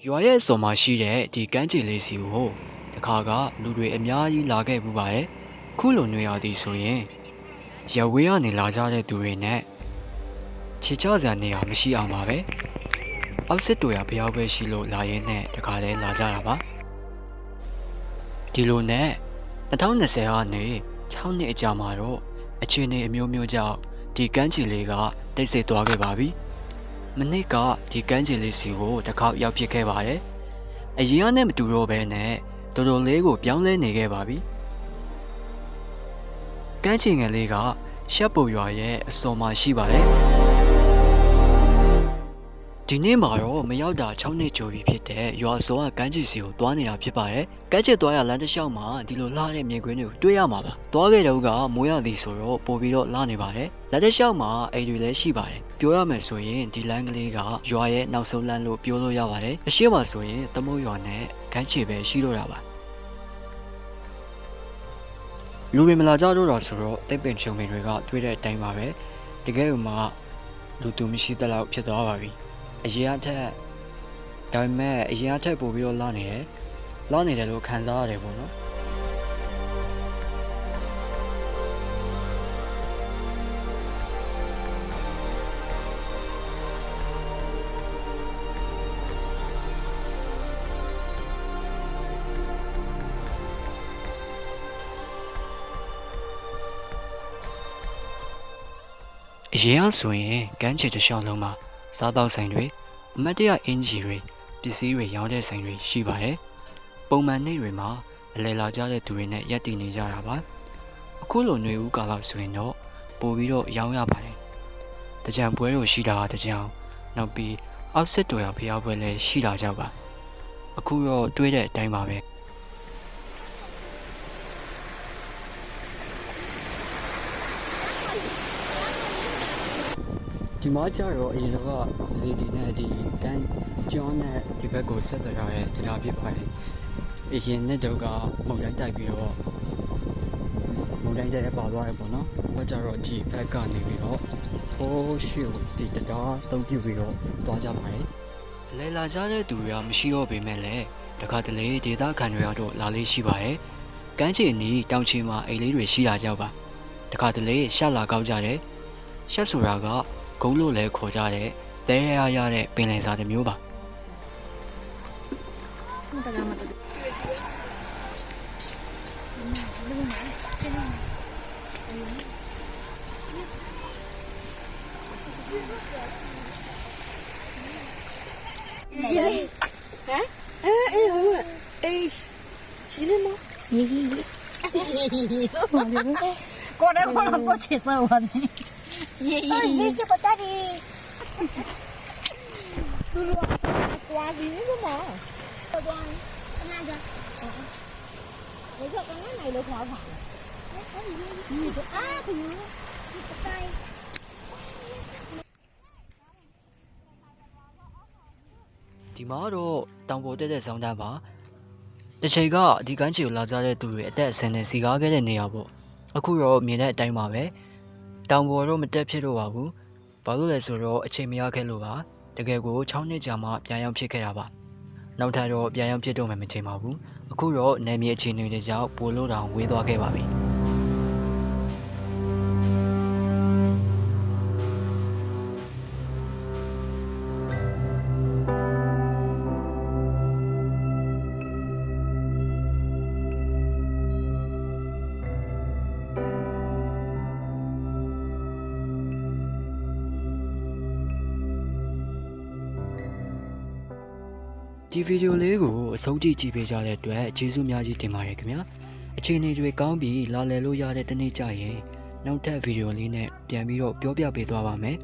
ရွာရဲ့စော်မရှိတဲ့ဒီကမ်းခြေလေးစီကိုတခါကလူတွေအများကြီးလာခဲ့ပူပါတယ်ခုလိုနေရသည်ဆိုရင်ရဝေးကနေလာကြတဲ့သူတွေနဲ့ခြေချစံနေရမရှိအောင်ပါပဲအောက်စစ်တို့ရဘယောက်ပဲရှိလို့လာရင်းနဲ့တခါလဲလာကြတာပါဒီလိုနဲ့2020ကနေ6နှစ်အကြာမှာတော့အခြေအနေအမျိုးမျိုးကြောင့်ဒီကမ်းခြေလေးကတိတ်ဆိတ်သွားခဲ့ပါပြီမနေ့ကဒီကမ်းခြေလေးစီကိုတစ်ခေါက်ရောက်ဖြစ်ခဲ့ပါတယ်အရင်ကနဲ့မတူတော့ဘဲနဲ့တော်တော်လေးကိုပြောင်းလဲနေခဲ့ပါပြီကမ်းခြေငယ်လေးကရှက်ပူရွာရဲ့အစော်မှာရှိပါတယ်ဒီနေ့မှာတော့မရောက်တာ6နှစ်ကျော်ပြီဖြစ်တဲ့ရွာစောကကမ်းခြေစီကိုသွားနေတာဖြစ်ပါတယ်ကမ်းခြေသွားရလမ်းတစ်လျှောက်မှာဒီလိုလှတဲ့မြင်ကွင်းတွေကိုတွေ့ရမှာပါသွားခဲ့တော့ကမိုးရသည်ဆိုတော့ပို့ပြီးတော့လှနေပါတယ်လမ်းတစ်လျှောက်မှာအိမ်တွေလည်းရှိပါတယ်ပြောရမယ်ဆိုရင်ဒီလမ်းကလေးကရွာရဲ့နောက်ဆုံးလမ်းလို့ပြောလို့ရပါတယ်အရှိမဆိုရင်သမုတ်ရွာနဲ့ကမ်းခြေပဲရှိတော့တာပါလူတွေမလာကြတော့တာဆိုတော့တိတ်ပင်ချုံပင်တွေကတွေ့တဲ့အတိုင်းပါပဲတကယ်လို့မှလူသူမရှိတဲ့လောက်ဖြစ်သွားပါပြီအရင်အထက်ဒါပေမဲ့အရင်အထက်ပို့ပြီးတော့လာနေတယ်လို့ခံစားရတယ်ပေါ့နော်အရင်ကဆိုရင်ကမ်းခြေတစ်လျှောက်လုံးမှာစားတောက်ဆိုင်တွေအမတ်တရအင်ဂျီတွေပစ္စည်းတွေရောင်းတဲ့ဆိုင်တွေရှိပါတယ်ပုံမှန်နေ့တွေမှာအလဲလာကြတဲ့သူတွေနဲ့ရက်တည်နေကြတာပါအခုလိုຫນွေဦးကာလဆိုရင်တော့ပို့ပြီးတော့ရောင်းရပါတယ်တကြံပွဲတို့ရှိတာတကြံနောက်ပြီးအောက်စစ်တော်ရဖျားပွဲလည်းရှိလာကြပါအခုတော့တွေးတဲ့အတိုင်းပါပဲဒီမှာကျတော့အရင်ကဇီဒီနဲ့ဒီကန်ကျောင်းနဲ့ဒီဘက်ကိုဆက်သွယ်ရတဲ့တရားဖြစ်ပါတယ်။အရင်နဲ့တော့ကမုန်တိုင်းတိုက်ပြီးတော့မုန်တိုင်းတိုက်ပါသွားတယ်ပေါ့နော်။ဘာကြတော့ဒီဘက်ကနေပြီးတော့ဟိုးရှို့ဒီတရားတုံးပြပြီးတော့သွားကြပါတယ်။လဲလာကြတဲ့သူတွေကမရှိတော့ပေမဲ့လည်းတခါတလေဒေသခံတွေကတော့လာလေးရှိပါတယ်။ကမ်းခြေနီးတောင်ချေမှာအိမ်လေးတွေရှိလာကြပါ။တခါတလေရှက်လာကောက်ကြတယ်။ရှက်ဆိုတာကဂုံးလို့လဲခေါ်ကြတဲ့တဲရတဲ့ပင်လယ်စာတစ်မျိုးပါ过来过来过去走我呢。谢谢不打的。都是刮鱼的嘛。刮那个。我说刚刚那个刮法。啊，可以。在。ဒီမှာတော့တောင်ပေါ်တက်တဲ့ဆောင်းတန်းပါတစ်ချိန်ကဒီကမ်းခြေကိုလာကြတဲ့သူတွေအသက်အဆင်းနဲ့စီကားခဲ့တဲ့နေရာပေါ့အခုတော့မြင်တဲ့အတိုင်းပါပဲတောင်ပေါ်တော့မတက်ဖြစ်တော့ပါဘူးဘာလို့လဲဆိုတော့အချိန်မရခဲ့လို့ပါတကယ်ကို6နှစ်ကြာမှပြန်ရောက်ဖြစ်ခဲ့တာပါနောက်ထပ်တော့ပြန်ရောက်ဖြစ်တော့မှမချိန်ပါဘူးအခုတော့နယ်မြေအခြေအနေတွေကြောင့်ပိုလို့တောင်ဝေးသွားခဲ့ပါပြီဒီဗီဒီယိုလေးကိုအဆုံးထိကြည့်ပေးကြတဲ့အတွက်ကျေးဇူးများကြီးတင်ပါတယ်ခင်ဗျာအခြေအနေတွေကောင်းပြီးလာလည်လို့ရတဲ့တနေ့ကျရင်နောက်ထပ်ဗီဒီယိုလေးနဲ့ပြန်ပြီးတော့ပြောပြပေးသွားပါမယ်